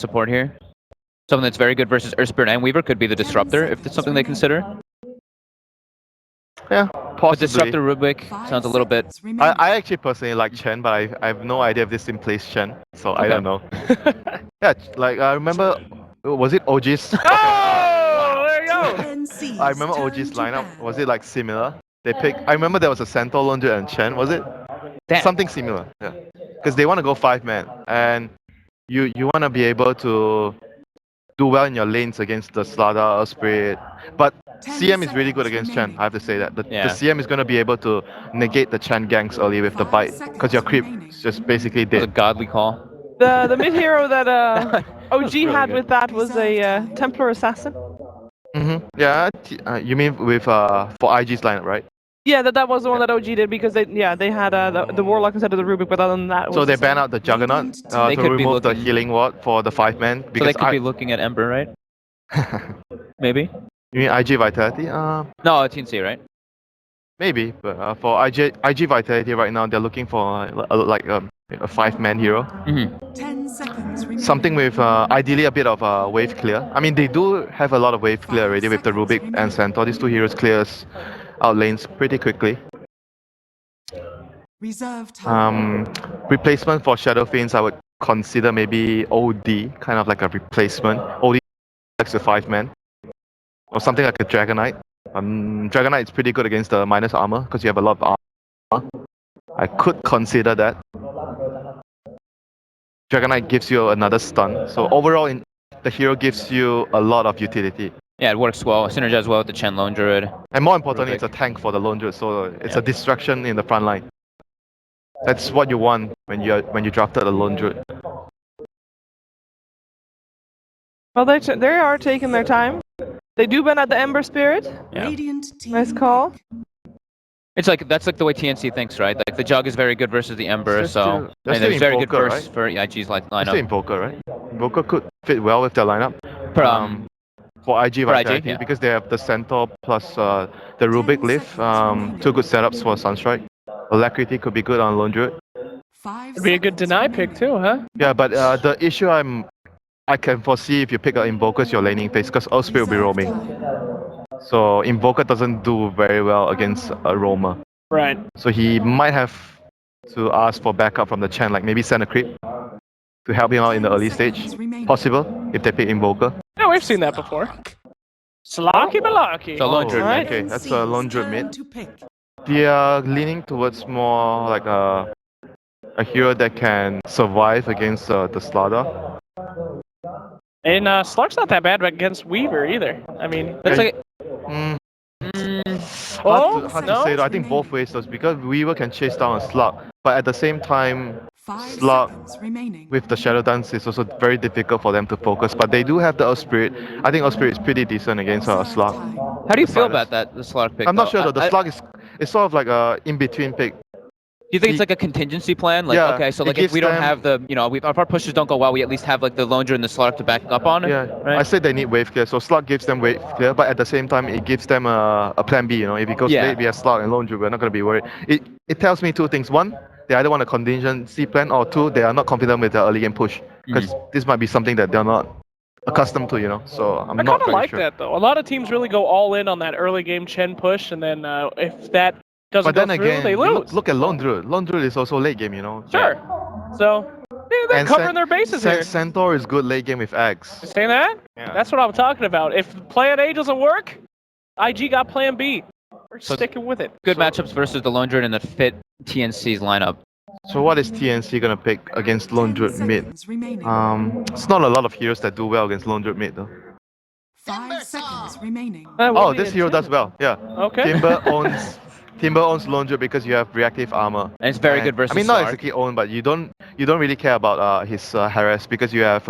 support here. Something that's very good versus Earth Spirit and Weaver could be the Disruptor, if it's something they consider. Yeah, But possibly. Disruptor Rubik sounds a little bit... I actually personally like Chen, but I have no idea if this in place Chen, so I don't know. Yeah, like I remember, was it OG's? Oh, there you go. I remember OG's lineup. Was it like similar? They picked. I remember there was a Centaur, Londra, and Chen. Was it? Damn. Something similar. Yeah. Because they want to go 5-man, and you want to be able to do well in your lanes against the Starladder, Spirit. But CM is really good against Chen. I have to say that the CM is going to be able to negate the Chen ganks early with the bite, because your creep is just basically It's a dead. godly call. The mid hero that OG really had good. with that was a Templar Assassin. Yeah. You mean with for IG's lineup, right? Yeah, that was the one that OG did because they had the Warlock instead of the Rubik, but other than that, it was So they the same. ban out the Juggernaut They to could be remove the looking- healing ward for the 5-man. So Because they could be looking at Ember, right? Maybe? You mean IG Vitality? No, TNC, right? Maybe, but for IG Vitality right now, they're looking for like a 5-man hero. 10 seconds remaining. Something with ideally a bit of wave clear. I mean, they do have a lot of wave clear already with the Rubik and Centaur. These two heroes clears out lanes pretty quickly. Reserve time. Replacement for Shadow Fiends, I would consider maybe OD, kind of like a replacement. OD likes a 5-man. Or something like a Juggernaut. Juggernaut is pretty good against the minus armor because you have a lot of armor. I could consider that. Juggernaut gives you another stun. So overall, the hero gives you a lot of utility. Yeah, it works well. Synergize well with the Chen Lone Druid. And more importantly, Rubik. it's a tank for the Lone Druid, so it's a distraction in the front line. That's what you want when you drafted a Lone Druid. Well, they are taking their time. They do ban out the Ember Spirit. Yeah. Radiant team Nice call. It's like that's like the way TNC thinks, right? Like the Jug is very good versus the Ember, That's so still- that's and it's still very good Invoker, versus for IG's It's the lineup. Invoker, right? Invoker could fit well with their lineup. For IG for IG, Vitality, yeah. because they have the Centaur plus the Rubik Lift. Two good setups for Sunstrike. Alacrity could be good on Lone Druid. 5 It'd be a good seconds deny remaining. pick too, huh? Yeah, but the issue I can foresee if you pick an Invoker is your laning phase, because Earth Spirit will be roaming. So Invoker doesn't do very well against a roamer. Right. So he might have to ask for backup from the Chen, like maybe send a creep to help him out in the early stage. Possible, if they pick Invoker. Yeah, we've seen that before. Slarky Malarky. So Lone Druid, Alright. Okay, that's a Lone Druid mid. To pick. They are leaning towards more like a hero that can survive against the Starladder. And Slark's not that bad against Weaver either. I mean, That's Yeah. like Hard to say though. I think both ways though, because Weaver can chase down a Slark, but at the same time, 5 Slark seconds remaining. with the Shadow Dance is also very difficult for them to focus. But they do have the Earth Spirit. I think Earth Spirit is pretty decent against a Reserve Slark. time. how do you feel about that, the Slark pick? I'm not though? sure though. The I- Slark is it's sort of like a in-between pick. Do you think it's like a contingency plan? Like, Yeah, okay, so it like if gives we don't them- have the, if our pushes don't go well, we at least have like the Lone Druid and the Slark to back up on. Yeah, right? I said they need wave clear, so Slark gives them wave clear, but at the same time, it gives them a plan B. If it goes Yeah. late, we have Slark and Lone Druid, we're not going to be worried. It tells me two things. One, they either want a contingency plan, or two, they are not confident with their early game push, because this might be something that they're not accustomed to. So I'm I not kind of very like sure. that though. A lot of teams really go all in on that early game Chen push, and then if that doesn't But then go through, again, they you lose. look at Lone Druid. Lone Druid is also late game. Sure. So they're And covering their bases here. Centaur is good late game with Axe. Saying that? Yeah. That's what I'm talking about. If plan A doesn't work, IG got plan B. We're So- sticking with it. Good matchups versus the Lone Druid and the fit TNC's lineup. So what is TNC gonna pick against Lone 10 Druid mid? seconds remaining. It's not a lot of heroes that do well against Lone Druid mid though. 5 seconds remaining. Oh, this hero does well. Yeah. Okay. Timber owns Lone Druid because you have reactive armor. And it's very good versus I mean, not Slark. exactly own, but you don't really care about his harass because you have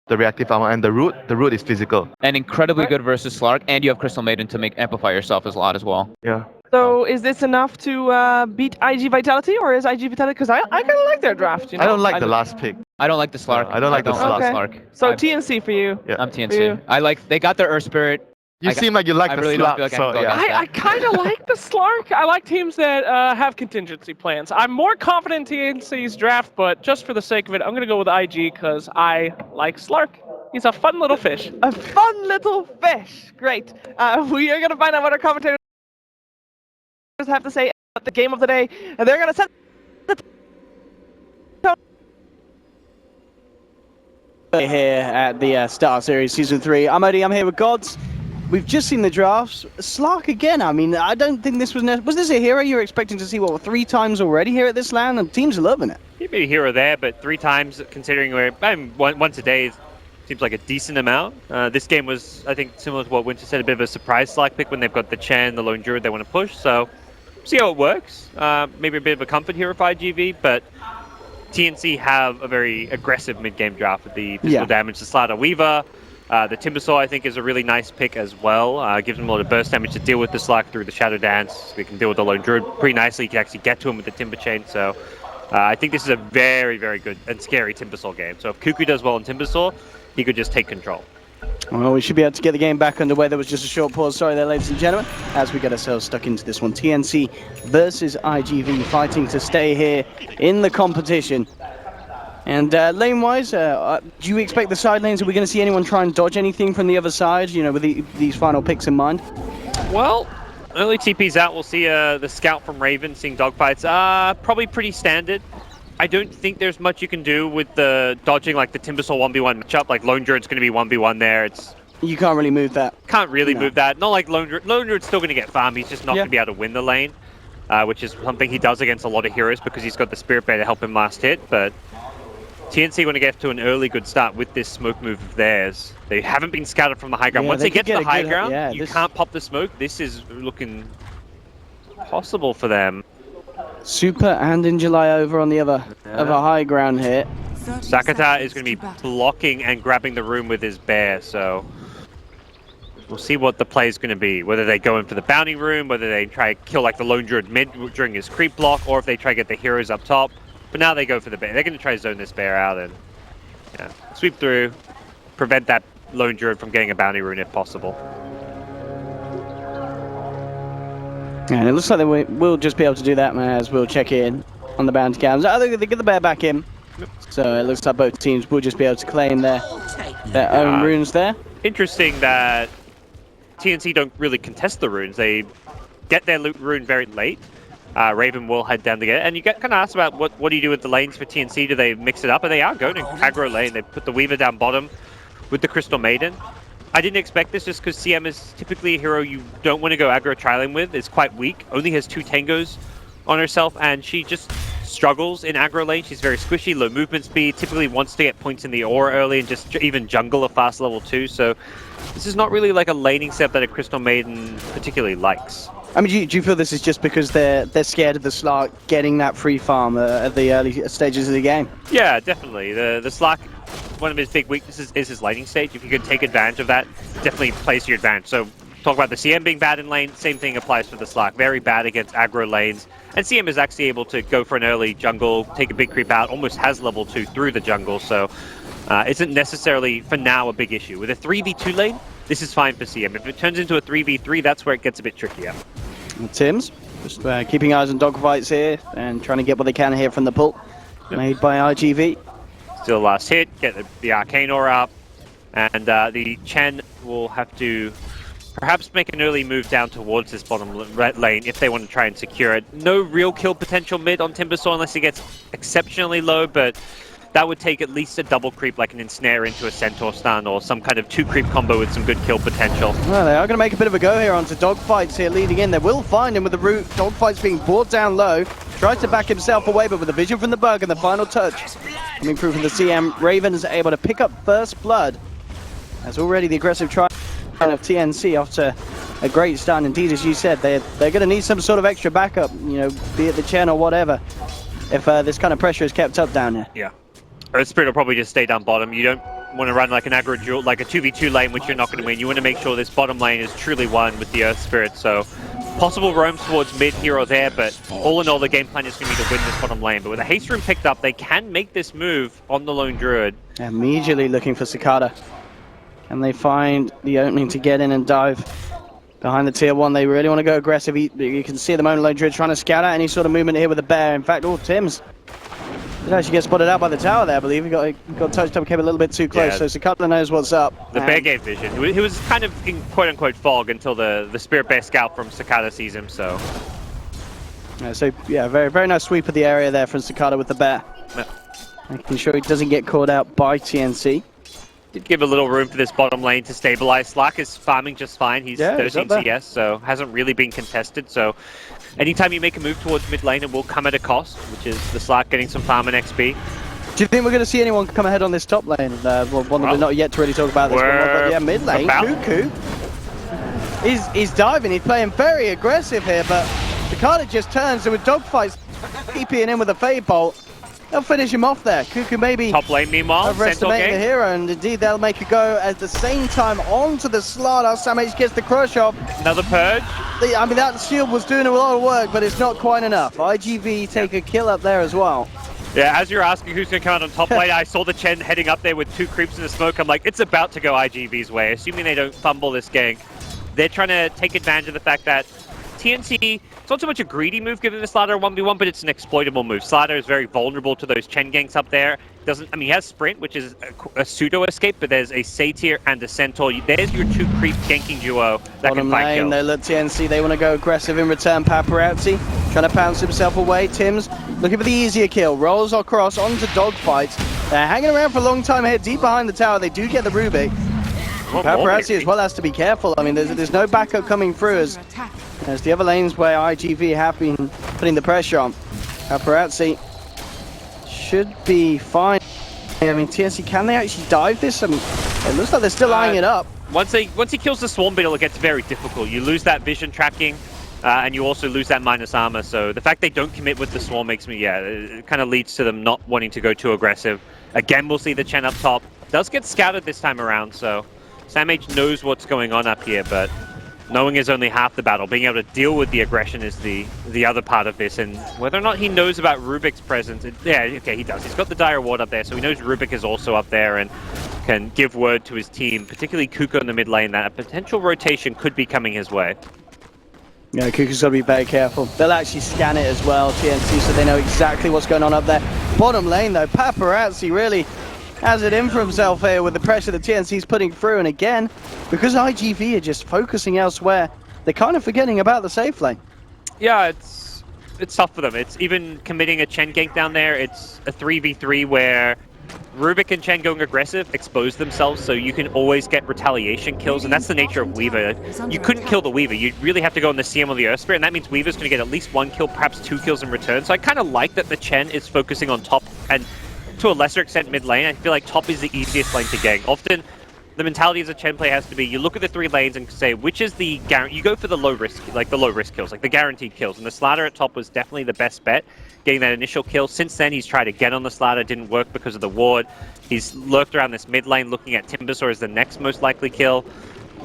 the reactive armor and the root. The root is physical. And incredibly Right. good versus Slark, and you have Crystal Maiden to make amplify yourself a lot as well. Yeah. So is this enough to beat IG Vitality, or is IG Vitality? Because I kind of like their draft. I don't like the last pick. I don't like the Slark. I don't like the like Okay. Slark. So I'm- TNC for you. Yeah. I'm For you. TNC. They got their Earth Spirit. You seem like you like I the really don't Slark, feel like I so can go yeah. against I kind of like the Slark. I like teams that have contingency plans. I'm more confident in TNC's draft, but just for the sake of it, I'm going to go with IG because I like Slark. He's a fun little fish. A fun little fish. Great. We are going to find out what our commentators have to say about the game of the day. And they're going to set the here at the Star Series Season 3. I'm Odie, I'm here with Gods. We've just seen the drafts. Slark again, I mean, I don't think this was this a hero you were expecting to see, what, 3 times already here at this LAN? And teams are loving it. He'd be a hero there, but 3 times, considering we're once a day, seems like a decent amount. This game was, I think, similar to what Winter said, a bit of a surprise Slark pick when they've got the Chen, the Lone Druid they want to push, so see how it works. Maybe a bit of a comfort hero for IG.V, but TNC have a very aggressive mid-game draft with the physical damage. The Starladder Weaver, the Timbersaw I think is a really nice pick as well. Gives them a lot of burst damage to deal with the Slark through the Shadow Dance. They can deal with the Lone Druid pretty nicely. You can actually get to him with the Timber Chain, so I think this is a very, very good and scary Timbersaw game. So if Cuckoo does well in Timbersaw, he could just take control. Well, we should be able to get the game back underway. There was just a short pause, sorry there, ladies and gentlemen, as we get ourselves stuck into this one. TNC versus IG.V, fighting to stay here in the competition. And lane-wise, do you expect the side lanes, are we going to see anyone try and dodge anything from the other side, you know, with these final picks in mind? Well, early TP's out. We'll see the scout from Raven seeing dogfights. Probably pretty standard. I don't think there's much you can do with the dodging, like the Timbersaw 1v1 matchup. Like Lone Druid's going to be 1v1 there. You can't really move that. Can't really move that. Not like Lone Druid. Lone Druid's still going to get farm. He's just not going to be able to win the lane, which is something he does against a lot of heroes because he's got the Spirit Bear to help him last hit. But TNC going to get to an early good start with this smoke move of theirs. They haven't been scouted from the high ground. Once they get to the high ground, you can't pop the smoke. This is looking possible for them. Super and in July over on the other high ground here. Sakata is going to be blocking and grabbing the room with his bear, so we'll see what the play is going to be. Whether they go in for the bounty room, whether they try to kill like the Lone Druid mid during his creep block, or if they try to get the heroes up top. But now they go for the bear. They're going to try to zone this bear out and sweep through, prevent that Lone Druid from getting a bounty rune if possible. And it looks like they will just be able to do that, man, as we'll check in on the bounty cams. I think they get the bear back in. So it looks like both teams will just be able to claim their own runes there. Interesting that TNC don't really contest the runes. They get their rune very late. Raven will head down to get it. And you get kind of asked about what do you do with the lanes for TNC? Do they mix it up? And they are going to aggro lane. They put the Weaver down bottom with the Crystal Maiden. I didn't expect this just because CM is typically a hero you don't want to go aggro trialing with. It's quite weak. Only has 2 tangos on herself, and she just struggles in aggro lane. She's very squishy, low movement speed, typically wants to get points in the aura early and just even jungle a fast level 2. So this is not really like a laning step that a Crystal Maiden particularly likes. I mean, do you feel this is just because they're scared of the Slark getting that free farm at the early stages of the game? Yeah, definitely. The Slark, one of his big weaknesses is his laning stage. If you can take advantage of that, definitely plays to your advantage. So talk about the CM being bad in lane, same thing applies for the Slark. Very bad against aggro lanes. And CM is actually able to go for an early jungle, take a big creep out, almost has level 2 through the jungle. So isn't necessarily, for now, a big issue. With a 3v2 lane, this is fine for CM. If it turns into a 3v3, that's where it gets a bit trickier. Tim's just keeping eyes on dogfights here and trying to get what they can here from the pull made by IG.V. Still last hit, get the Arcane Aura up, and the Chen will have to perhaps make an early move down towards this bottom lane if they want to try and secure it. No real kill potential mid on Timbersaw unless he gets exceptionally low, but that would take at least a double creep like an Ensnare into a Centaur stun or some kind of 2 creep combo with some good kill potential. Well, they are going to make a bit of a go here onto dogfights here leading in. They will find him with the root. Dogfights being brought down low. Tries to back himself away, but with the vision from the bug and the final touch coming through from the CM, Raven is able to pick up first blood. As already the aggressive try of TNC after a great start. Indeed, as you said, they're going to need some sort of extra backup, you know, be it the Chen or whatever, if this kind of pressure is kept up down here. Yeah. Earth Spirit will probably just stay down bottom. You don't want to run like an aggro duel, like a 2v2 lane, which you're not going to win. You want to make sure this bottom lane is truly won with the Earth Spirit. So possible roams towards mid here or there, but all in all, the game plan is going to be to win this bottom lane. But with a haste rune picked up, they can make this move on the Lone Druid. Immediately looking for Cicada. And they find the opening to get in and dive behind the tier 1. They really want to go aggressive. You can see at the moment Lone Druid trying to scout out any sort of movement here with the bear. In fact, Tim's did actually get spotted out by the tower there, I believe. He got touched up, came a little bit too close, Yeah. so Cutler knows what's up. The bear gave vision. He was kind of in quote-unquote fog until the Spirit Bear Scout from Cicada sees him, so... Yeah, very, very nice sweep of the area there from Cicada with the bear. Yeah. Making sure he doesn't get caught out by TNC. Did give a little room for this bottom lane to stabilize. Slark is farming just fine. He's Yeah, he's 13 up there. CS, so hasn't really been contested. So anytime you make a move towards mid lane, it will come at a cost, which is the Slark getting some farm and XP. Do you think we're going to see anyone come ahead on this top lane? Well, one that we're not yet to really talk about this one, but yeah, mid lane, Cuckoo. He's diving, he's playing very aggressive here, but Cicada just turns, and with dogfights TPing in with a Fade Bolt, they'll finish him off there. Cuckoo maybe Top lane, meanwhile, overestimating the hero, and indeed they'll make a go at the same time onto the Starladder. Samage gets the crush off. Another purge. I mean, that shield was doing a lot of work, but it's not quite enough. IG.V take a kill up there as well. Yeah, as you're asking who's going to come out on top lane, I saw the Chen heading up there with 2 creeps in the smoke. I'm like, it's about to go IG.V's way, assuming they don't fumble this gank. They're trying to take advantage of the fact that TNC, it's not so much a greedy move given the Starladder 1v1, but it's an exploitable move. Starladder is very vulnerable to those Chen ganks up there. He has Sprint, which is a pseudo-escape, but there's a Satyr and a Centaur. There's your 2 creep ganking duo that Bottom can fight lane, kills. they look TNC, they want to go aggressive in return. Paparazzi trying to pounce himself away. Tim's looking for the easier kill, rolls across onto dogfights. They're hanging around for a long time here, deep behind the tower. They do get the Rubik. Paparazzi as well has to be careful. I mean, there's no backup coming through as the other lanes where IG.V have been putting the pressure on. Paparazzi should be fine. I mean, TNC, can they actually dive this? I mean, it looks like they're still eyeing it up. Once he kills the Swarm Beetle, it gets very difficult. You lose that vision tracking, and you also lose that minus armor. So the fact they don't commit with the Swarm makes me, it kind of leads to them not wanting to go too aggressive. Again, we'll see the Chen up top. Does get scouted this time around, so Samage knows what's going on up here, but knowing is only half the battle. Being able to deal with the aggression is the other part of this, and whether or not he knows about Rubik's presence, he does. He's got the Dire Ward up there, so he knows Rubik is also up there and can give word to his team, particularly Kuko in the mid lane, that a potential rotation could be coming his way. Yeah, Kuko's got to be very careful. They'll actually scan it as well, TNC, so they know exactly what's going on up there. Bottom lane, though, Paparazzi really has it in for himself here with the pressure that TNC's putting through, and again, because IG.V are just focusing elsewhere, they're kind of forgetting about the safe lane. Yeah, it's tough for them. It's even committing a Chen gank down there. It's a 3v3 where Rubik and Chen going aggressive expose themselves, so you can always get retaliation kills, and that's the nature of Weaver. You couldn't kill the Weaver. You really have to go on the CM or the Earth Spirit, and that means Weaver's going to get at least 1 kill, perhaps 2 kills in return. So I kind of like that the Chen is focusing on top and to a lesser extent mid lane. I feel like top is the easiest lane to gank. Often the mentality as a Chen player has to be, you look at the 3 lanes and say, which is the you go for the low risk kills, like the guaranteed kills. And the Starladder at top was definitely the best bet, getting that initial kill. Since then, he's tried again on the Starladder, didn't work because of the ward. He's lurked around this mid lane looking at Timbersaw as the next most likely kill.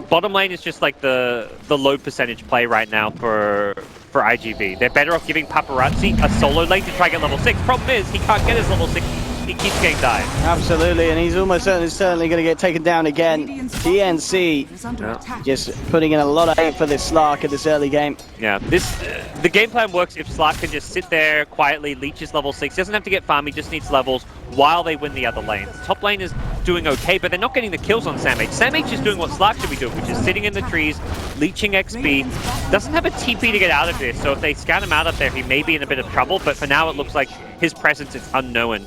Bottom lane is just like the low percentage play right now for IG.V. They're better off giving Paparazzi a solo lane to try and get level 6. Problem is, he can't get his level 6. He keeps getting died. Absolutely, and he's almost certainly going to get taken down again. TNC just putting in a lot of hate for this Slark in this early game. Yeah, the game plan works if Slark can just sit there quietly, leech his level 6. Doesn't have to get farm, he just needs levels while they win the other lanes. Top lane is doing okay, but they're not getting the kills on Samage. Samage is doing what Slark should be doing, which is sitting in the trees, leeching XP. Doesn't have a TP to get out of this, so if they scan him out up there, he may be in a bit of trouble, but for now it looks like his presence is unknown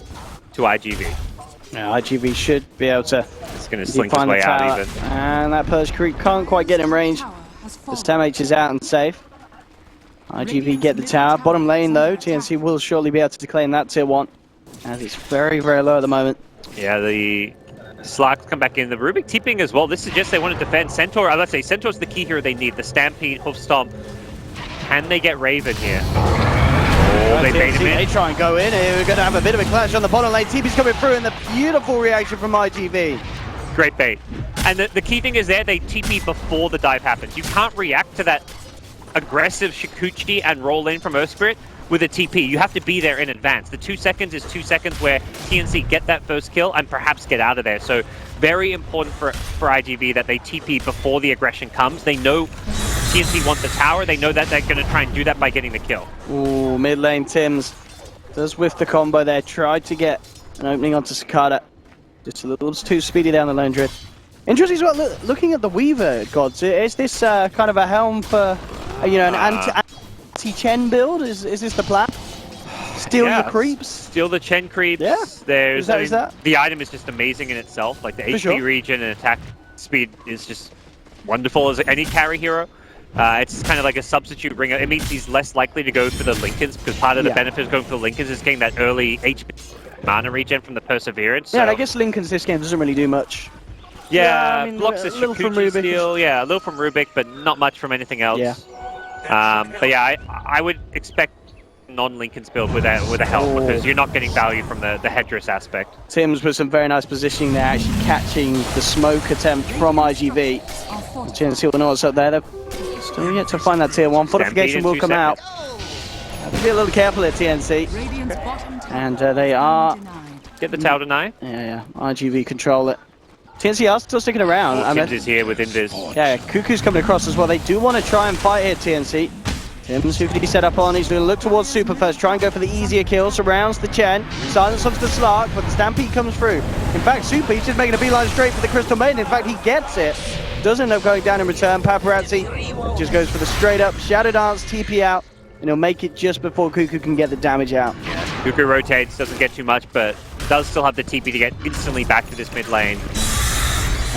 to IG.V. Yeah, IG.V should be able to It's going to slink his way out even. And that Pudge creep can't quite get in range. The Samage is out and safe. IG.V get the tower. Bottom lane though, TNC will surely be able to claim that tier 1. As it's very, very low at the moment. Yeah, the Slarks come back in. The Rubik TPing as well. This suggests they want to defend Centaur. Let's say Centaur's the key hero they need. The Stampede, Hoof Stomp. Can they get Raven here? Oh, they bait him in. They try and go in. We're going to have a bit of a clash on the bottom lane. TP's coming through and the beautiful reaction from IG.V. Great bait. And the key thing is there, they TP before the dive happens. You can't react to that aggressive Shikuchi and roll in from Earth Spirit with a TP. You have to be there in advance. The 2 seconds is 2 seconds where TNC get that first kill and perhaps get out of there. So very important for IG.V that they TP before the aggression comes. They know TNC want the tower. They know that they're going to try and do that by getting the kill. Ooh, mid lane Tims does whiff the combo there. Tried to get an opening onto Cicada. Just a little too speedy down the lane drift. Interesting as well, looking at the Weaver, Gods. Is this kind of a helm for, you know, an anti-Chen build? Is this the plan? Steal the creeps? Steal the Chen creeps. Yeah. There's, Is that? The item is just amazing in itself. Like the HP regen and attack speed is just wonderful as any carry hero. It's kind of like a substitute ringer. It means he's less likely to go for the Lincolns because part of the benefit of going for the Lincolns is getting that early HP mana regen from the Perseverance. Yeah, so. and I guess Lincoln's this game doesn't really do much. Yeah, I mean, blocks the little from Shukuchi Rubik. steal. Yeah, a little from Rubik, but not much from anything else. Yeah. But yeah, I would expect non-Lincoln's build with a help because you're not getting value from the headdress aspect. Tims with some very nice positioning there, actually catching the smoke attempt from IG.V. TNC will know what's up there. They're still yet to find that tier 1. Fortification will come out. Have to be a little careful at TNC. And they are... Get the tower deny. Yeah, IG.V control it. TNC are still sticking around. Tims is here with Invis. Yeah, Cuckoo's coming across as well. They do want to try and fight here, TNC. Tims, who can he set up on? He's going to look towards Super first, try and go for the easier kill. Surrounds the Chen, silence onto the Slark, but the Stampede comes through. In fact, Super, he's just making a beeline straight for the Crystal Maiden. In fact, he gets it. Doesn't end up going down in return. Paparazzi just goes for the straight up Shadow Dance, TP out, and he'll make it just before Cuckoo can get the damage out. Cuckoo rotates, doesn't get too much, but does still have the TP to get instantly back to this mid lane.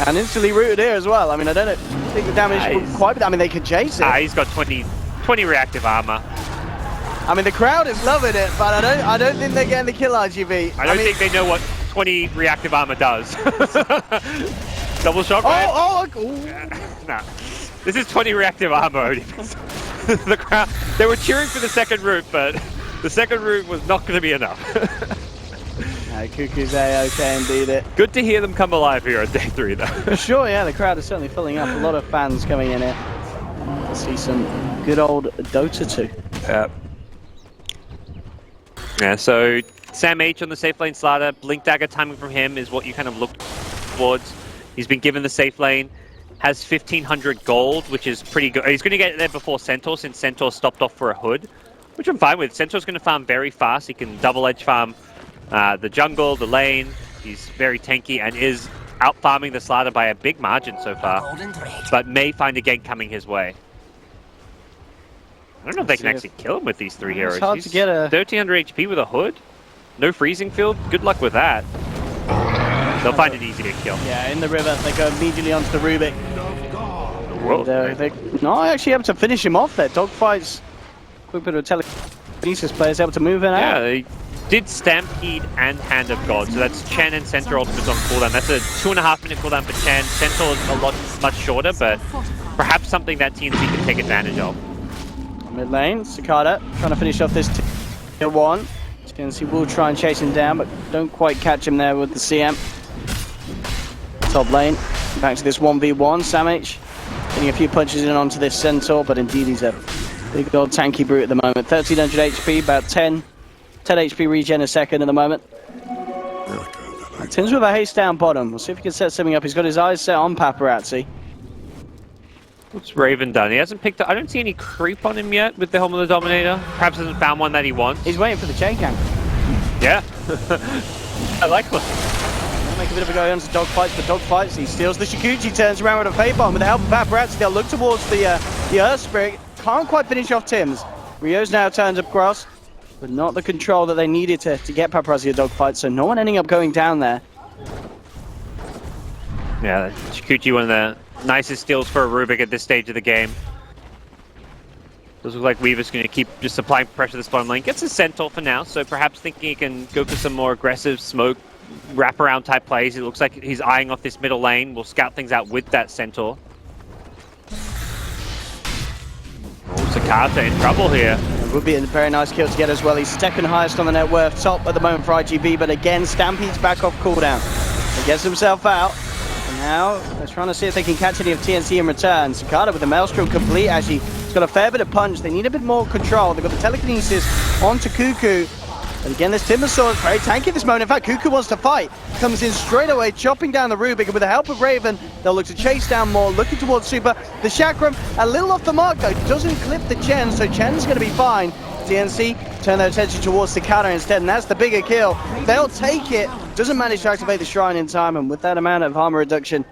And instantly rooted here as well. I mean, I don't think the damage will quite be... I mean, they could chase it. He's got 20 reactive armor. I mean, the crowd is loving it, but I don't think they're getting the kill, IG.V. I don't think they know what 20 reactive armor does. Double shockwave? Nah. This is 20 reactive armor. The crowd, they were cheering for the second route, but the second route was not going to be enough. Cuckoo's A-OK indeed it. Good to hear them come alive here on day 3, though. For sure, yeah, the crowd is certainly filling up. A lot of fans coming in here. Let's see some good old Dota 2. Yeah, so Sam H on the safe lane Starladder. Blink Dagger timing from him is what you kind of look towards. He's been given the safe lane. Has 1,500 gold, which is pretty good. He's going to get there before Centaur, since Centaur stopped off for a hood, which I'm fine with. Centaur's going to farm very fast. He can double edge farm the jungle, the lane. He's very tanky and is out farming the Starladder by a big margin so far, but may find a gank coming his way. I don't know if they can actually kill him with these 3 heroes. It's hard to get a 1,300 HP with a hood. No freezing field. Good luck with that. They'll find it easy to kill. Yeah, in the river, they go immediately onto the Rubik. Whoa. They're not actually able to finish him off there. Dogfights, quick bit of telekinesis players able to move in out. Yeah, they did Stampede and Hand of God, so that's Chen and Centaur ultimates on cooldown. That's a 2.5 minute cooldown for Chen. Centaur is much shorter, but perhaps something that TNC can take advantage of. Mid lane, Cicada trying to finish off this tier 1. TNC will try and chase him down, but don't quite catch him there with the CM. Top lane, back to this 1v1. Sam H getting a few punches in onto this Centaur, but indeed he's a big old tanky brute at the moment. 1,300 HP, about 10 HP regen a second at the moment. Tims with a haste down bottom. We'll see if he can set something up. He's got his eyes set on Paparazzi. What's Raven done? He hasn't picked up. I don't see any creep on him yet with the Helm of the Dominator. Perhaps hasn't found one that he wants. He's waiting for the chain gang. Yeah. I like one. Make a bit of a go onto Dogfights, but Dogfights, he steals the Shukuchi, turns around with a Fade Bomb with the help of Paparazzi. They'll look towards the Earth Spirit. Can't quite finish off Tims. Rio's now turns across, but not the control that they needed to get Paparazzi a Dogfight, so no one ending up going down there. Yeah, Shukuchi, one of the nicest steals for a Rubik at this stage of the game. Does look like Weaver's going to keep just applying pressure to the spawn lane. Gets a Centaur for now, so perhaps thinking he can go for some more aggressive smoke wraparound type plays. It looks like he's eyeing off this middle lane. We'll scout things out with that Centaur. Oh, Cicada in trouble here. It would be a very nice kill to get as well. He's second highest on the net worth, top at the moment for IG.V, but again, Stampede's back off cooldown. He gets himself out. And now they're trying to see if they can catch any of TNC in return. Cicada with the Maelstrom complete, actually. He's got a fair bit of punch. They need a bit more control. They've got the telekinesis onto Cuckoo. And again, this Timbersaw is very tanky at this moment. In fact, Cuckoo wants to fight. Comes in straight away, chopping down the Rubik. And with the help of Raven, they'll look to chase down more, looking towards Super. The Chakram, a little off the mark though, doesn't clip the Chen, so Chen's going to be fine. TNC turn their attention towards the counter instead, and that's the bigger kill. They'll take it. Doesn't manage to activate the Shrine in time, and with that amount of armor reduction,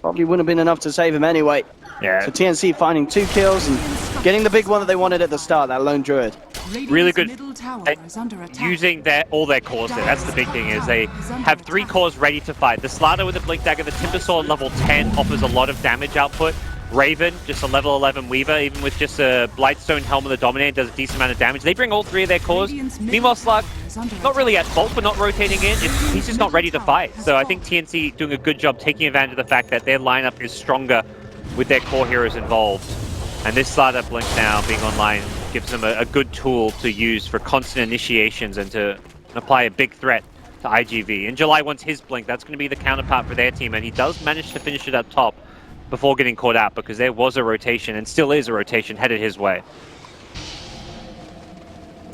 probably wouldn't have been enough to save him anyway. Yeah. So TNC finding 2 kills and getting the big one that they wanted at the start, that lone druid. Really good At using all their cores there. That's the big thing, is they have 3 cores ready to fight. The Starladder with the Blink Dagger, the Timbersaw level 10 offers a lot of damage output. Raven, just a level 11 Weaver, even with just a Blightstone Helm of the Dominator, does a decent amount of damage. They bring all 3 of their cores. Meanwhile, Slark, not really at fault for not rotating in. He's just not ready to fight. So I think TNC doing a good job taking advantage of the fact that their lineup is stronger with their core heroes involved. And this Starladder Blink now being online gives them a good tool to use for constant initiations and to apply a big threat to IG.V. In July, once his Blink, that's going to be the counterpart for their team, and he does manage to finish it up top before getting caught out, because there was a rotation, and still is a rotation, headed his way.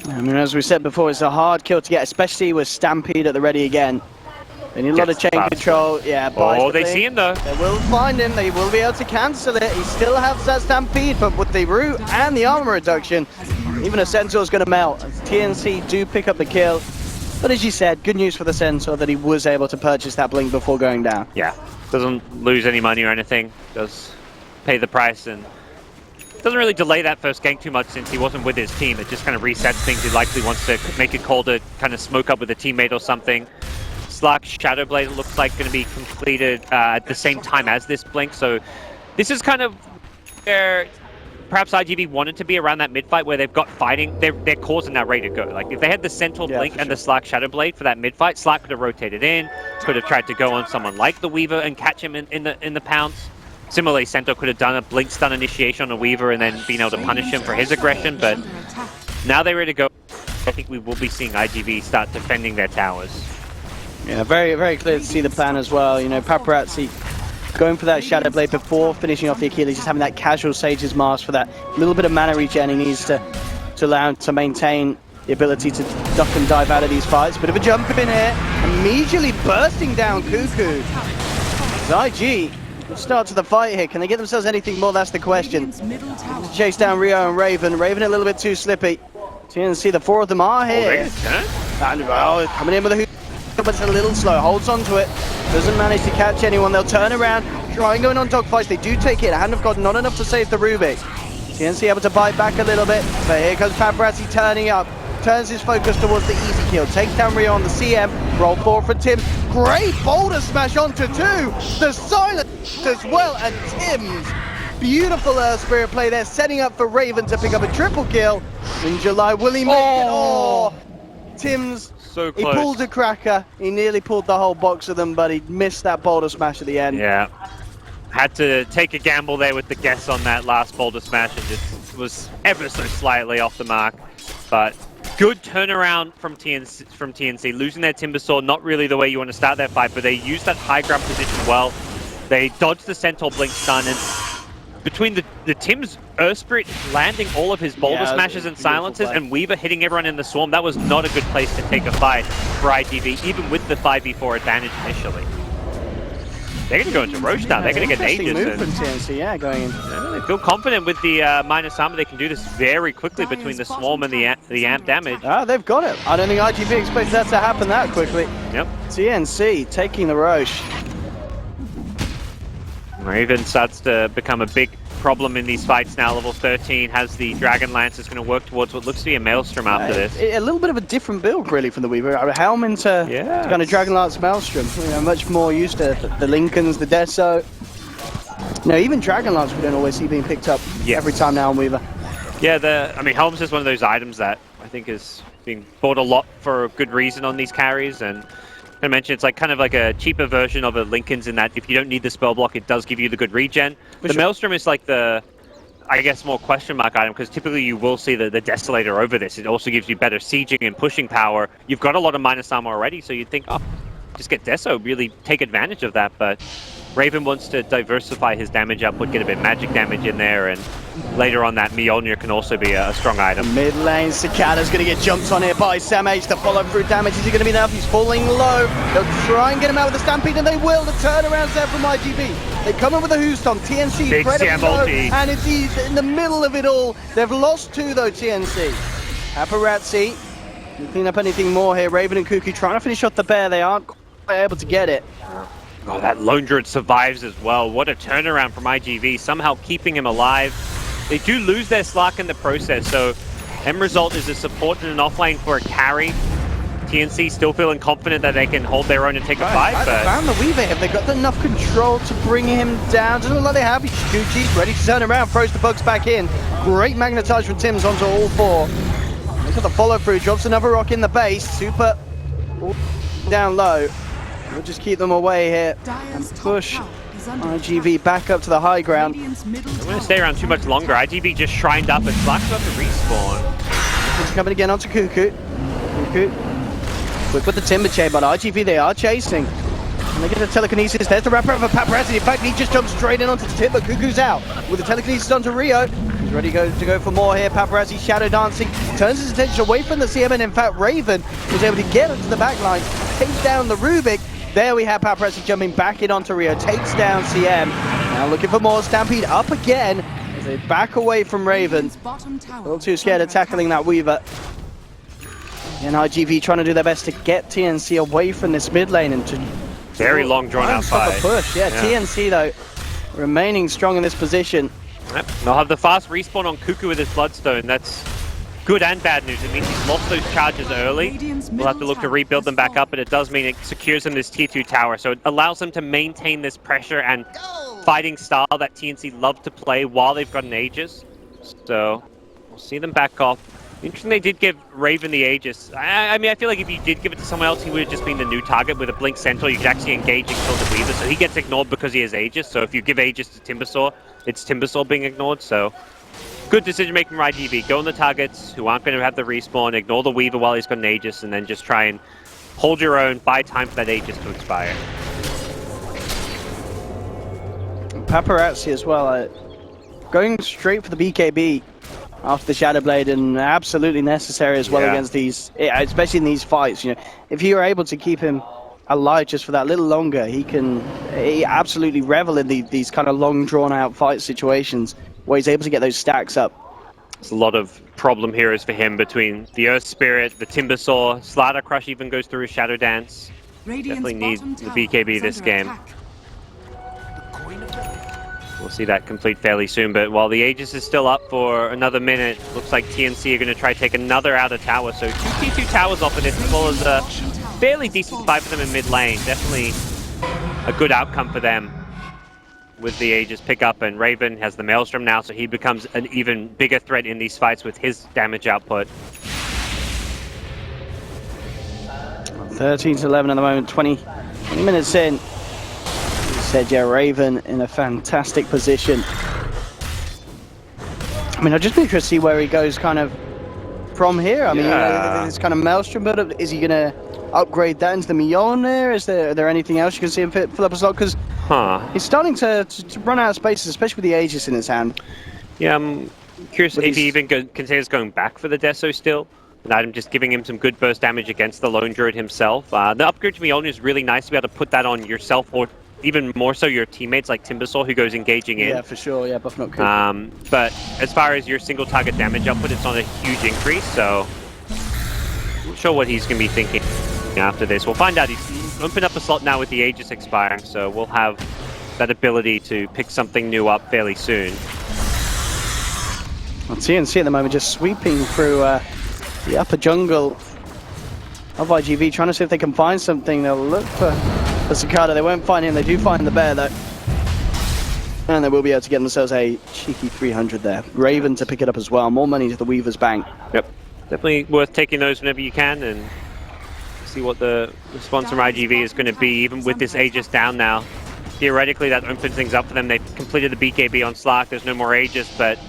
I mean, as we said before, it's a hard kill to get, especially with Stampede at the ready again. They need a lot of chain control. Yeah, oh, they see him though. They will find him. They will be able to cancel it. He still has that Stampede, but with the root and the armor reduction, even a Centaur's going to melt. TNC do pick up the kill. But as you said, good news for the Centaur that he was able to purchase that Blink before going down. Yeah, doesn't lose any money or anything. Does pay the price and doesn't really delay that first gank too much since he wasn't with his team. It just kind of resets things. He likely wants to make a call to kind of smoke up with a teammate or something. Slark's Shadowblade looks like going to be completed at the same time as this Blink, so this is kind of where perhaps IG.V wanted to be around that mid-fight where they've got fighting, their cores are now ready to go. Like if they had the Centaur Blink and the Slark Shadowblade for that mid-fight, Slark could have rotated in, could have tried to go on someone like the Weaver and catch him in the pounce. Similarly, Centaur could have done a Blink stun initiation on a Weaver and then been able to punish him for his aggression, but now they're ready to go. I think we will be seeing IG.V start defending their towers. Yeah, very, very clear to see the plan as well. You know, Paparazzi going for that Shadow Blade before finishing off the Achilles, just having that casual Sage's Mask for that little bit of mana regen he needs to allow him to maintain the ability to duck and dive out of these fights. Bit of a jump in here, immediately bursting down Cuckoo. IG, good start to the fight here. Can they get themselves anything more? That's the question. Chase down Rio and Raven. Raven a little bit too slippy. TNC, the 4 of them are here. And coming in with a hook. But it's a little slow, holds on to it, doesn't manage to catch anyone. They'll turn around, try and go in on dogfights. They do take it. Hand of God, not enough to save the Rubik. TNC able to bite back a little bit, but here comes Paparazzi turning up, turns his focus towards the easy kill, takes down Rio on the CM, roll 4 for Tim. Great boulder smash onto 2, the silence as well, and Tim's beautiful Spirit play there, setting up for Raven to pick up a triple kill. In July, will he make it? Oh, Tim's. So close. He pulled a cracker. He nearly pulled the whole box of them, but he missed that boulder smash at the end. Yeah. Had to take a gamble there with the guess on that last boulder smash and just was ever so slightly off the mark. But good turnaround from TNC. Losing their Timbersaw, not really the way you want to start that fight, but they used that high ground position well. They dodged the Centaur Blink stun, and between the Tim's Spirit landing all of his boulder smashes and silences and Weaver hitting everyone in the swarm, that was not a good place to take a fight for IG.V, even with the 5v4 advantage initially. They're going to go into Roshan now. They're going to get ages. Move from TNC, yeah, going in. They feel confident with the minus armor. They can do this very quickly between the swarm and the amp damage. Ah, they've got it. I don't think IG.V expects that to happen that quickly. Yep. TNC taking the Roche. Raven starts to become a big problem in these fights now. Level 13 has the Dragon Lance. Is going to work towards what looks to be a Maelstrom after this. A little bit of a different build, really, from the Weaver. A helm into kind of Dragon Lance Maelstrom. You know, much more used to the Lincolns, the Deso. No, even Dragon Lance we don't always see being picked up every time now on Weaver. Yeah, I mean, Helm's just one of those items that I think is being bought a lot for a good reason on these carries, and I mentioned it's like kind of like a cheaper version of a Lincoln's in that if you don't need the spell block, it does give you the good regen. The Maelstrom is like the, I guess, more question mark item, because typically you will see the Desolator over this. It also gives you better sieging and pushing power. You've got a lot of minus armor already, so you'd think, oh, just get Deso, really take advantage of that, but Raven wants to diversify his damage output, get a bit of magic damage in there, and later on that Mjolnir can also be a strong item. Mid lane, Cicada's going to get jumped on here by Samage. The follow through damage is going to be enough. He's falling low. They'll try and get him out with the Stampede, and they will. The turnaround's there from IG.V. They come in with a Hoost on TNC. Big CM ulti. And it's in the middle of it all. They've lost 2 though, TNC. Paparazzi, clean up anything more here. Raven and Cuckoo trying to finish off the bear. They aren't quite able to get it. Oh, that Lone Druid survives as well. What a turnaround from IG.V, somehow keeping him alive. They do lose their Slark in the process, so end result is a support and an offlane for a carry. TNC still feeling confident that they can hold their own and take a fight, but... Found the Weaver. Have they got enough control to bring him down? Doesn't look like they have. Gucci's ready to turn around, throws the bugs back in. Great magnetize from Tim's onto all 4. Look at the follow through, drops another rock in the base. Super down low. We'll just keep them away here and push IG.V back up to the high ground. I'm going to stay around too much longer. IG.V just shrined up and Slark's about to respawn. He's coming again onto Cuckoo. Cuckoo. Quick with the Timber Chain, but IG.V they are chasing. And they get the telekinesis. There's the wrapper for Paparazzi. In fact, he just jumps straight in onto the tip, but Cuckoo's out. With the telekinesis onto Rio. He's ready to go for more here. Paparazzi shadow dancing. Turns his attention away from the CM, and in fact, Raven was able to get into the back line, takes down the Rubik. There we have Paparazzi jumping back in onto Rio, takes down CM. Now looking for more. Stampede up again as they back away from Raven. A little too scared of tackling that Weaver. And IG.V trying to do their best to get TNC away from this mid lane and to... Very long drawn out fight. Push. Yeah, TNC though, remaining strong in this position. Yep. They'll have the fast respawn on Cuckoo with his Bloodstone. That's good and bad news. It means he's lost those charges early. We'll have to look to rebuild them back up, but it does mean it secures him this tier 2 tower. So it allows them to maintain this pressure and fighting style that TNC love to play while they've got an Aegis. So we'll see them back off. Interesting they did give Raven the Aegis. I mean, I feel like if you did give it to someone else, he would have just been the new target. With a Blink Centaur, you could actually engage and kill the Weaver. So he gets ignored because he has Aegis. So if you give Aegis to Timbersaw, it's Timbersaw being ignored. So good decision making from IG.V. Go on the targets who aren't going to have the respawn, ignore the Weaver while he's got an Aegis, and then just try and hold your own, buy time for that Aegis to expire. Paparazzi as well, going straight for the BKB after the Shadow Blade, and absolutely necessary as well against these, especially in these fights. You know, if you're able to keep him alive just for that little longer, he absolutely revel in these kind of long drawn out fight situations where he's able to get those stacks up. There's a lot of problem heroes for him between the Earth Spirit, the Timbersaw, Starladder Crush even goes through his Shadow Dance. Definitely need the BKB this game. We'll see that complete fairly soon, but while the Aegis is still up for another minute, looks like TNC are going to try to take another outer tower. So 2 T2 towers off of this, as well as a fairly decent fight for them in mid lane. Definitely a good outcome for them with the Aegis pick up, and Raven has the Maelstrom now, so he becomes an even bigger threat in these fights with his damage output. 13 to 11 at the moment, 20 minutes in. Said, yeah, Raven in a fantastic position. I mean, I'll just be interested to see where he goes kind of from here. I mean, this kind of Maelstrom build-up, is he going to upgrade that into the Mjolnir? Is there anything else you can see him fill up a slot? Because he's starting to run out of spaces, especially with the Aegis in his hand. Yeah, I'm curious if he even considers going back for the Deso still. An item just giving him some good burst damage against the Lone Druid himself. The upgrade to Mjolnir is really nice to be able to put that on yourself, or even more so your teammates like Timbersaw, who goes engaging in. Yeah, for sure. Yeah, buff not good. But as far as your single target damage output, it's not a huge increase, so I'm not sure what he's going to be thinking after this. We'll find out. He's opened up a slot now with the Aegis expiring, so we'll have that ability to pick something new up fairly soon. Well, TNC at the moment just sweeping through the upper jungle of IG.V, trying to see if they can find something. They'll look for Cicada. They won't find him. They do find the bear though, and they will be able to get themselves a cheeky 300 there. Raven to pick it up as well. More money to the Weaver's bank. Yep, definitely worth taking those whenever you can, and see what the response from IG.V is going to be. Even with this Aegis down now, theoretically that opens things up for them. They've completed the BKB on Slark. There's no more Aegis, but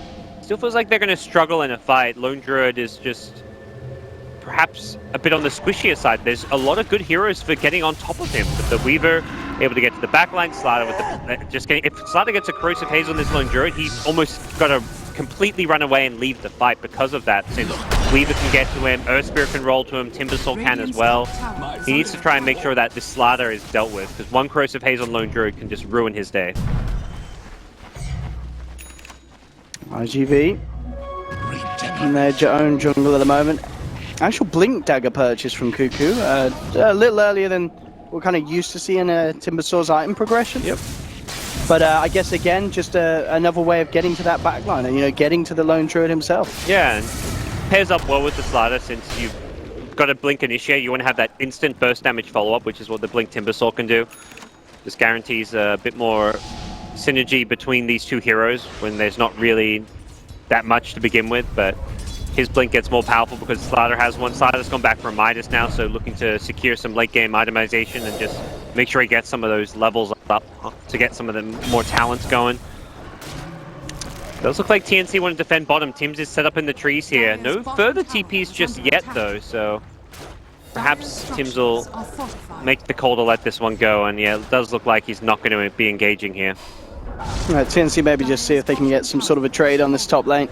still feels like they're going to struggle in a fight. Lone Druid is just perhaps a bit on the squishier side. There's a lot of good heroes for getting on top of him, but the Weaver able to get to the backline. Starladder with the just getting. If Starladder gets a Corrosive Haze on this lone druid, he's almost got to completely run away and leave the fight because of that. Since Weaver can get to him, Earth Spirit can roll to him, Timbersaw can as well. He needs to try and make sure that this Starladder is dealt with, because one Corrosive Haze on lone druid can just ruin his day. IG.V in their own jungle at the moment. Actual Blink Dagger purchase from Cuckoo, a little earlier than we're kind of used to seeing Timbersaw's item progression. Yep. But I guess again, just another way of getting to that backline, and getting to the lone druid himself. Yeah, and pairs up well with the Starladder since you've got a Blink Initiate. You want to have that instant burst damage follow-up, which is what the Blink Timbersaw can do. This guarantees a bit more synergy between these two heroes when there's not really that much to begin with, but his Blink gets more powerful because Starladder has one side that's gone back for a Midas now, so looking to secure some late game itemization and just make sure he gets some of those levels up to get some of the more talents going. Does look like TNC want to defend bottom. Tim's is set up in the trees here. No further TPs just yet though, so perhaps Tim's will make the call to let this one go, and yeah, it does look like he's not going to be engaging here. TNC maybe just see if they can get some sort of a trade on this top lane.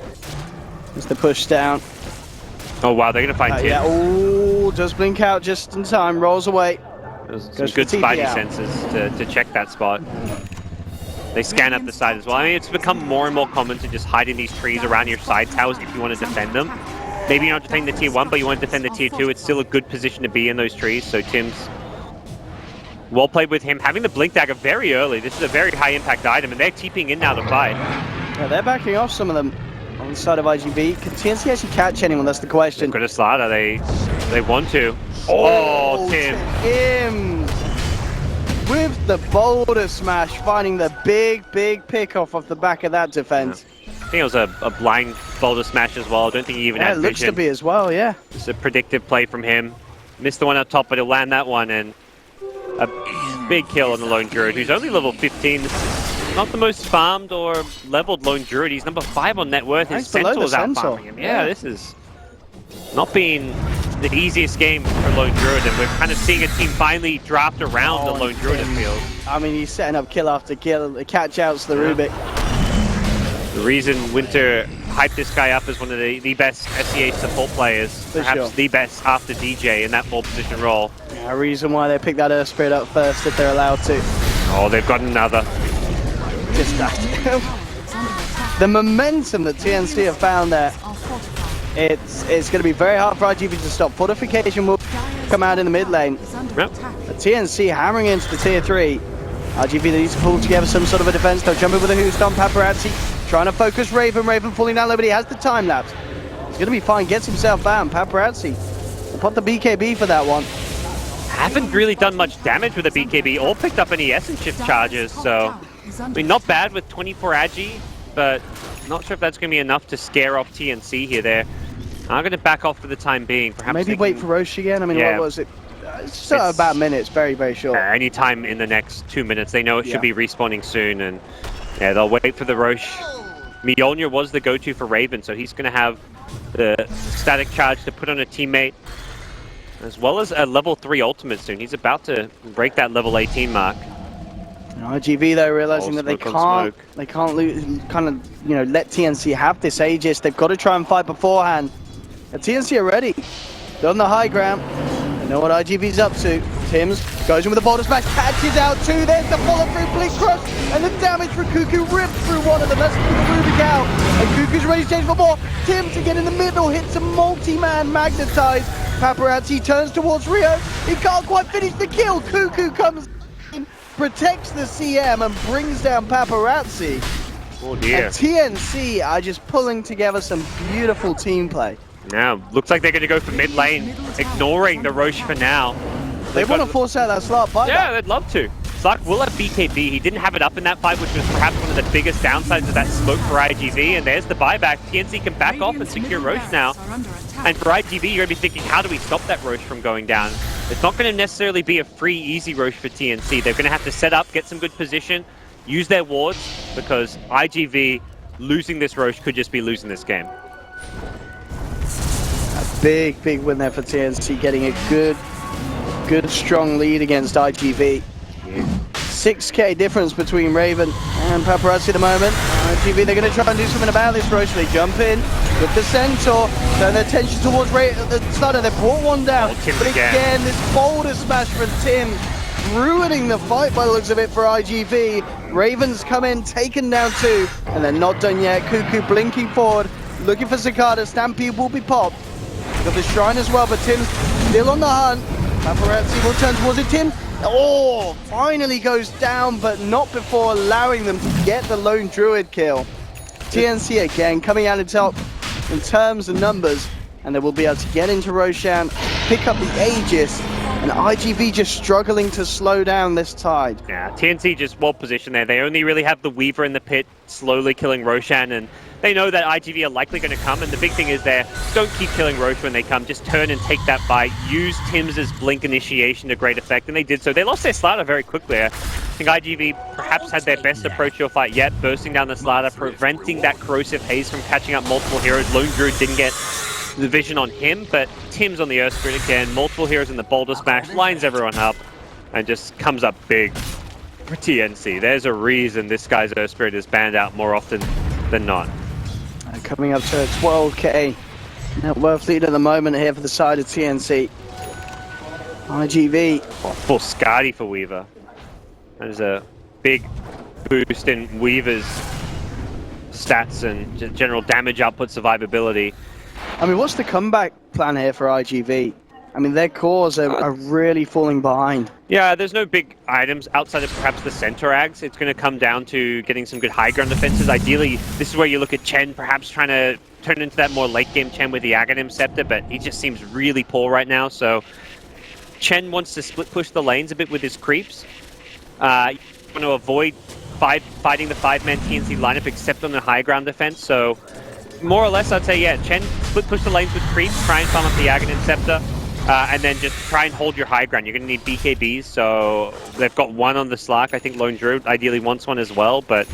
As the push down. Oh wow, they're going to find Tim. Yeah, oh, does blink out just in time, rolls away. Some good spidey senses to check that spot. They scan up the side as well. I mean, it's become more and more common to just hide in these trees around your side towers if you want to defend them. Maybe you're not defending the tier 1, but you want to defend the tier 2. It's still a good position to be in those trees, so Tim's well played with him. Having the Blink Dagger very early, this is a very high impact item, and they're TPing in now to fight. Yeah, they're backing off some of them on the side of IG.V. Can TNC actually catch anyone? That's the question. Got a Starladder, they want to. Oh, Tim. With the boulder smash, finding the big pick off the back of that defense. Yeah. I think it was a blind boulder smash as well. I don't think he even had it looks vision. to be as well, yeah. It's a predictive play from him. Missed the one up top, but he'll land that one, and a big kill on the lone druid, who's only level 15. This is not the most farmed or leveled lone druid. He's number 5 on net worth. His Centaur's out farming him. Yeah, this is not being the easiest game for lone druid, and we're kind of seeing a team finally draft around the lone druid, it feels. I mean, he's setting up kill after kill. The catch out's the Rubik. The reason Winter hyped this guy up as one of the best SEA support players, perhaps the best after DJ in that 4-position role. Yeah, a reason why they pick that Earth Spirit up first if they're allowed to. Oh, they've got another. Just that. The momentum that TNC have found there, it's going to be very hard for IG.V to stop. Fortification will come out in the mid lane. Yep. TNC hammering into the tier 3. IG.V needs to pull together some sort of a defense. They'll jump in with a Hooston. Paparazzi trying to focus Raven. Raven falling down low, but he has the time lapse. He's going to be fine. Gets himself down. Paparazzi will put the BKB for that one. Haven't really done much damage with the BKB or picked up any essence shift charges, so I mean, not bad with 24 Agi, but not sure if that's going to be enough to scare off TNC here. I'm going to back off for the time being. Perhaps maybe wait for Roshan again. I mean, what was it? It's still about minutes. Very short. Any time in the next 2 minutes. They know it should be respawning soon, and yeah, they'll wait for the Rosh. Mjolnir was the go-to for Raven, so he's going to have the static charge to put on a teammate, as well as a level 3 ultimate soon. He's about to break that level 18 mark. IG.V though, realizing that they can't let TNC have this Aegis. They've got to try and fight beforehand. And TNC are ready. They're on the high ground. They know what IG.V's up to. Tims goes in with a boulder smash, catches out 2. There's the follow through Blink Crush, and the damage from Cuckoo ripped through one of them. That's through the Rubik out. And Cuckoo's ready to change for more. Tims again in the middle, hits a multi-man magnetize. Paparazzi turns towards Rio. He can't quite finish the kill. Cuckoo comes in, protects the CM and brings down Paparazzi. Oh dear. And TNC are just pulling together some beautiful team play. Now, looks like they're going to go for mid lane, ignoring the Rosh for now. They want to force out that Slark buyback. Yeah, they'd love to. Slark will have BKB. He didn't have it up in that fight, which was perhaps one of the biggest downsides of that smoke for IG.V. And there's the buyback. TNC can back off and secure Rosh now. And for IG.V, you're going to be thinking, how do we stop that Rosh from going down? It's not going to necessarily be a free, easy Rosh for TNC. They're going to have to set up, get some good position, use their wards, because IG.V losing this Rosh could just be losing this game. A big win there for TNC, getting a good strong lead against IG.V. 6k difference between Raven and Paparazzi at the moment. IG.V, they're going to try and do something about this. Roshan, they jump in with the Centaur, turn their attention towards the Starladder. They brought one down, but again, this boulder smash from Tim, ruining the fight by the looks of it for IG.V. Ravens come in, taken down 2, and they're not done yet. Cuckoo blinking forward, looking for Cicada. Stampede will be popped. Got the Shrine as well, but Tim's still on the hunt. Paparazzi will turn towards it. Tim, finally goes down, but not before allowing them to get the lone druid kill. TNC again coming out in top in terms of numbers, and they will be able to get into Roshan, pick up the Aegis, and IG.V just struggling to slow down this tide. Yeah, TNC just well positioned there. They only really have the Weaver in the pit, slowly killing Roshan, and they know that IG.V are likely going to come, and the big thing is there, don't keep killing Roche when they come, just turn and take that bite, use Tim's Blink initiation to great effect, and they did so. They lost their Starladder very quickly. I think IG.V perhaps had their best approach to a fight yet, bursting down the Starladder, preventing that corrosive haze from catching up multiple heroes. Lone Druid didn't get the vision on him, but Tim's on the Earth Spirit again, multiple heroes in the Boulder Smash, lines everyone up, and just comes up big for TNC. There's a reason this guy's Earth Spirit is banned out more often than not. Coming up to 12k net worth lead at the moment here for the side of TNC. IG.V. Full Skadi for Weaver. That is a big boost in Weaver's stats and general damage output survivability. I mean, what's the comeback plan here for IG.V? I mean, their cores are really falling behind. Yeah, there's no big items outside of perhaps the center ags. It's going to come down to getting some good high ground defenses. Ideally, this is where you look at Chen perhaps trying to turn into that more late game Chen with the Aghanim Scepter, but he just seems really poor right now. So Chen wants to split push the lanes a bit with his creeps. You want to avoid fighting the 5-man TNC lineup except on the high ground defense. So more or less, I'd say, yeah, Chen split push the lanes with creeps, try and farm up the Aghanim Scepter. And then just try and hold your high ground. You're going to need BKBs, so they've got one on the Slark. I think Lone Druid ideally wants one as well, but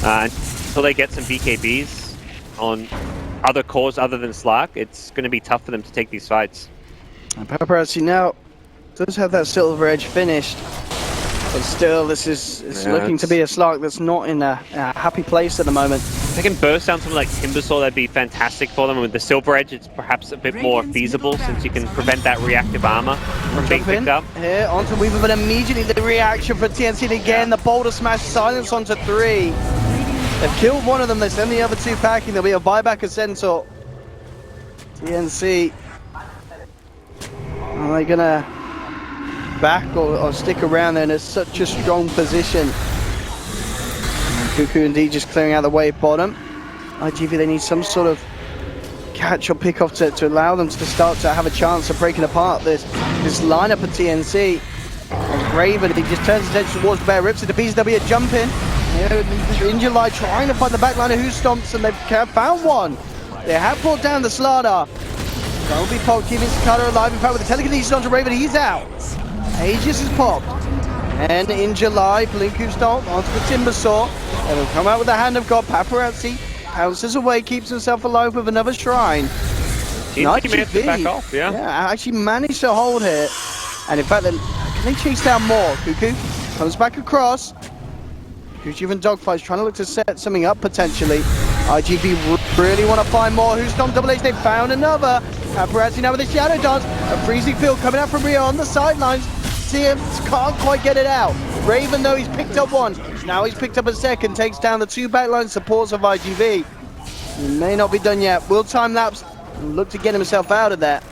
until they get some BKBs on other cores other than Slark, it's going to be tough for them to take these fights. And Paparazzi now does have that Silver Edge finished, but still this is looking to be a Slark that's not in a happy place at the moment. If they can burst down something like Timbersaw, that'd be fantastic for them. And with the Silver Edge, it's perhaps a bit more feasible since you can prevent that reactive armor from being picked up. Here onto Weaver, but immediately the reaction for TNC again. The Boulder Smash silence onto 3. They've killed one of them, they send the other 2 packing. There'll be a buyback of Centaur. TNC, are they gonna back or stick around there in such a strong position? Cuckoo indeed just clearing out the wave bottom. IG.V, they need some sort of catch or pick off to allow them to start to have a chance of breaking apart this lineup of TNC. And Raven, he just turns his attention towards the bear, rips it to pieces. There'll be a jump in. In July, trying to find the backliner who stomps, and they've found one. They have brought down the Starladder. Don't be popped, keeping Cicada alive. In fact, with the telekinesis onto Raven, he's out. Aegis is popped. And in July, Blinku stomp onto the Timbersaw. And will come out with the Hand of God. Paparazzi pounces away, keeps himself alive with another Shrine. IG.V back off, yeah, actually managed to hold here. And in fact, can they chase down more? Cuckoo comes back across. Who's even dogfights, trying to look to set something up potentially. IG.V really want to find more. Who's Dom Double H? They found another. Paparazzi now with a Shadow Dance. A freezing field coming out from Rio on the sidelines. TM can't quite get it out. Raven, though, he's picked up one. Now he's picked up a second. Takes down the 2 backline supports of IG.V. He may not be done yet. Will time lapse and look to get himself out of that.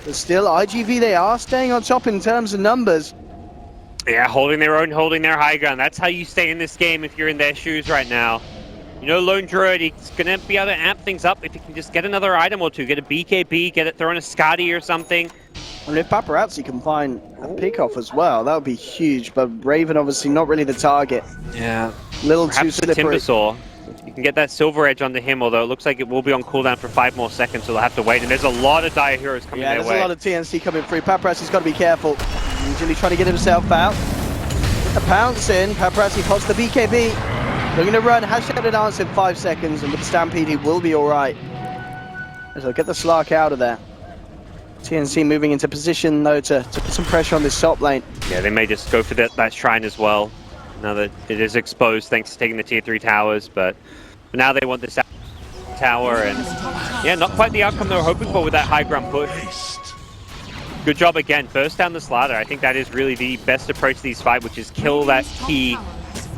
But still, IG.V, they are staying on top in terms of numbers. Yeah, holding their own, holding their high ground. That's how you stay in this game if you're in their shoes right now. You know, Lone Druid, he's going to be able to amp things up if he can just get another item or 2. Get a BKB, get it thrown a Skadi or something. And if Paparazzi can find a pick-off as well, that would be huge. But Raven, obviously, not really the target. Yeah. Little perhaps too slippery. Timbersaw. You can get that Silver Edge onto him, although it looks like it will be on cooldown for 5 more seconds, so they'll have to wait. And there's a lot of Dire Heroes coming their way. Yeah, there's a lot of TNC coming through. Paparazzi's got to be careful. Usually trying to get himself out. A pounce in. Paparazzi pops the BKB. Looking to run. Has Shadow Dance in 5 seconds, and with the Stampede, he will be alright. As they'll get the Slark out of there. TNC moving into position, though, to put some pressure on this top lane. Yeah, they may just go for that Shrine as well. now that it is exposed thanks to taking the tier 3 towers, but now they want this tower, and yeah, not quite the outcome they were hoping for with that high ground push. Good job again, burst down the Starladder. I think that is really the best approach to these fights, which is kill that key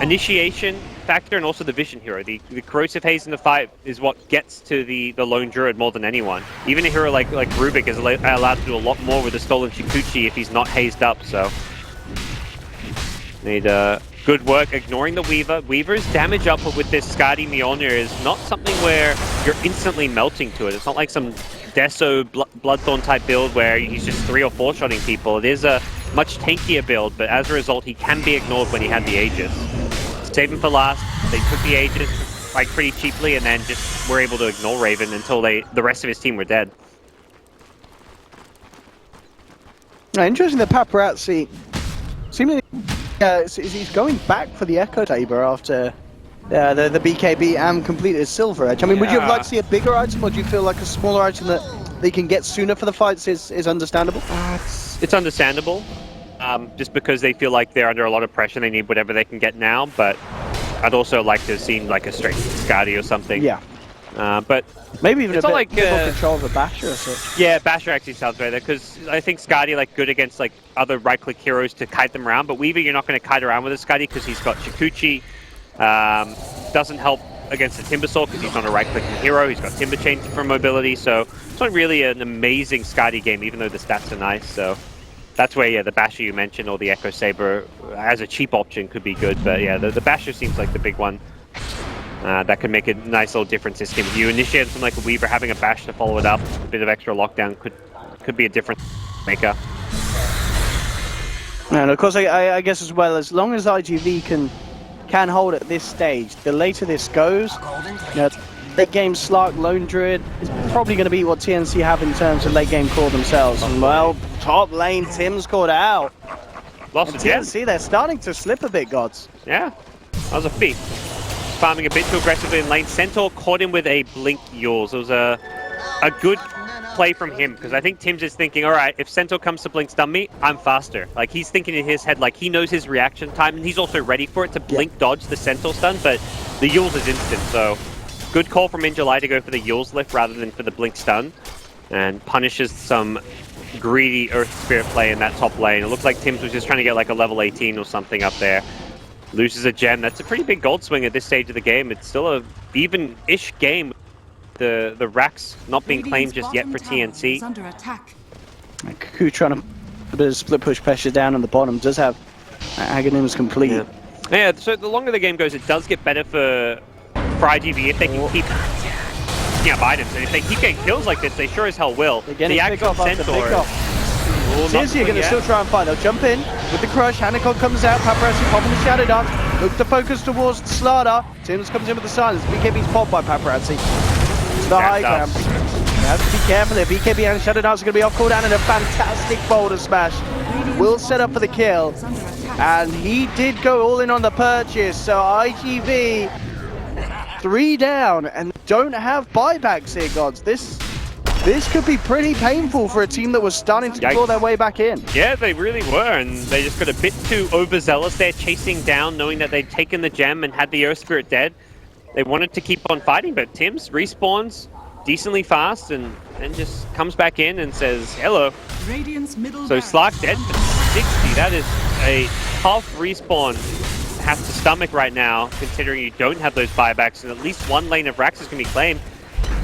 initiation factor and also the vision hero. The corrosive haze in the fight is what gets to the lone druid more than anyone. Even a hero like Rubik is allowed to do a lot more with the stolen Shikuchi if he's not hazed up, so need good work ignoring the Weaver. Weaver's damage output with this Skadi Mjolnir is not something where you're instantly melting to it. It's not like some Deso Bloodthorn type build where he's just 3 or 4 shotting people. It is a much tankier build, but as a result he can be ignored when he had the Aegis. Save him for last. They took the Aegis like pretty cheaply and then just were able to ignore Raven until the rest of his team were dead. Interesting that Paparazzi seemingly he's going back for the Echo Saber after the BKB and completed Silver Edge. I mean, would you have liked to see a bigger item, or do you feel like a smaller item that they can get sooner for the fights is understandable? It's understandable, just because they feel like they're under a lot of pressure. They need whatever they can get now, but I'd also like to have seen like a straight Skadi or something. Yeah. But maybe even it's a bit like, more control of a Basher or such. Yeah, Basher actually sounds better, because I think Skadi like good against like other right-click heroes to kite them around, but Weaver you're not going to kite around with a Skadi because he's got Shikuchi. Doesn't help against the Timbersaw because he's not a right-clicking hero. He's got Timber Chain for mobility, so it's not really an amazing Skadi game, even though the stats are nice. So that's where, yeah, the Basher you mentioned or the Echo Saber as a cheap option could be good. But yeah, the Basher seems like the big one. That could make a nice little difference this game. If you initiate something like a Weaver, having a Bash to follow it up, a bit of extra lockdown could be a difference maker. And of course, I guess as well, as long as IG.V can hold at this stage, the later this goes, you know, late game Slark, Lone Druid is probably going to be what TNC have in terms of late game core themselves. And well, top lane, Tim's caught out. Lost again. TNC, they're starting to slip a bit, gods. Yeah, that was a feat. Farming a bit too aggressively in lane. Centaur caught him with a Blink Yules. It was a good play from him, because I think Tim's is thinking, all right, if Centaur comes to Blink stun me, I'm faster. Like, he's thinking in his head, like, he knows his reaction time, and he's also ready for it to Blink dodge the Centaur stun, but the Yules is instant, so good call from Injuly to go for the Yules lift rather than for the Blink stun, and punishes some greedy Earth Spirit play in that top lane. It looked like Tim's was just trying to get like a level 18 or something up there. Loses a gem. That's a pretty big gold swing at this stage of the game. It's still a even-ish game. The racks not being claimed just yet for TNC. Under attack. Kuku trying to put a bit of split push pressure down on the bottom. Does have Aghanims complete. Yeah, so the longer the game goes, it does get better for IG.V if they can keep picking up items. And if they keep getting kills like this, they sure as hell will. The actual Centaur. TNC are going to still try and fight. They'll jump in with the crush. Hanacon comes out. Paparazzi popping the Shadow Dance. Look to focus towards Starladder. Tim's comes in with the silence. BKB's popped by Paparazzi. It's the high ground. You have to be careful there. BKB and Shadow Dance are going to be off cooldown, and a fantastic boulder smash will set up for the kill. And he did go all in on the purchase. So IG.V 3 down and don't have buybacks here, gods. This could be pretty painful for a team that was starting to claw their way back in. Yeah, they really were, and they just got a bit too overzealous there, chasing down, knowing that they'd taken the gem and had the Earth Spirit dead. They wanted to keep on fighting, but Tim's respawns decently fast and just comes back in and says, hello. So Slark dead for 60. That is a tough respawn to have to stomach right now, considering you don't have those buybacks, and at least one lane of racks is going to be claimed.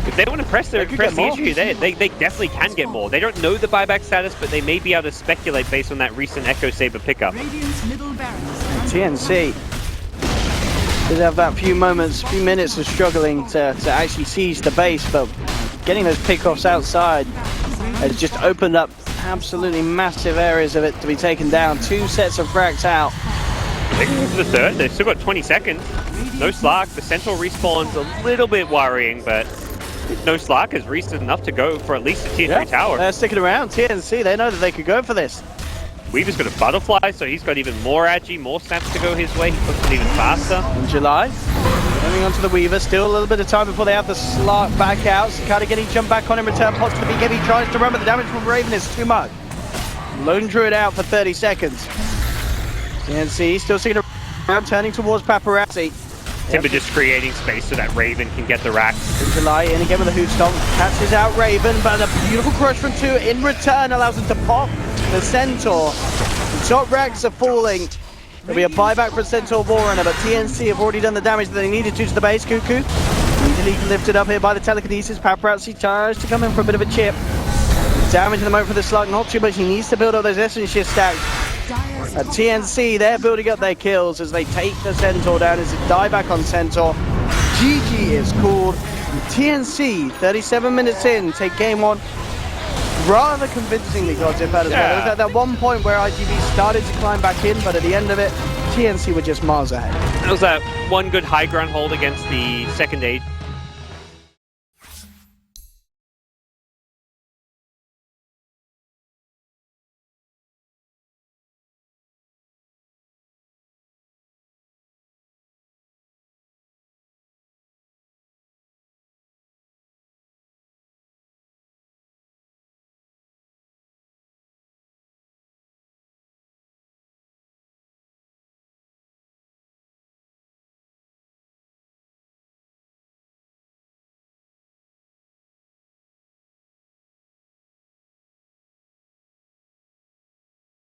If they want to press the issue, they definitely can get more. They don't know the buyback status, but they may be able to speculate based on that recent Echo Saber pickup. TNC did have that few minutes of struggling to actually siege the base, but getting those pickoffs outside has just opened up absolutely massive areas of it to be taken down. 2 sets of fracks out. They can go for the third. They've still got 20 seconds. No Slark. The Centaur respawn's a little bit worrying, but no Slark is recent enough to go for at least a tier 3 tower. They're sticking around. TNC, they know that they could go for this. Weaver's got a butterfly, so he's got even more agi, more snaps to go his way. He puts it even faster. In July, moving on to the Weaver. Still a little bit of time before they have the Slark back out. Sakata getting jumped back on in return. Pudge to the BKB tries to run, but the damage from Raven is too much. Lone Druid out for 30 seconds. TNC still seeing a Now turning towards Paparazzi. Timber just creating space so that Raven can get the racks. July in again with a Hoot Stomp. Catches out Raven, but a beautiful crush from 2 in return allows him to pop the Centaur. The top racks are falling. There'll be a buyback for Centaur Warrunner, but TNC have already done the damage that they needed to the base. Cuckoo easily lifted up here by the telekinesis. Paparazzi tries to come in for a bit of a chip. Damage in the moment for the Slark, not too much. He needs to build up those Essence Shift stacks. At TNC, they're building up their kills as they take the Centaur down. It's a dieback on Centaur. GG is called. TNC, 37 minutes in, take game 1. Rather convincingly got it as well. There was at that one point where IG.V started to climb back in, but at the end of it, TNC were just miles ahead. That was that one good high ground hold against the second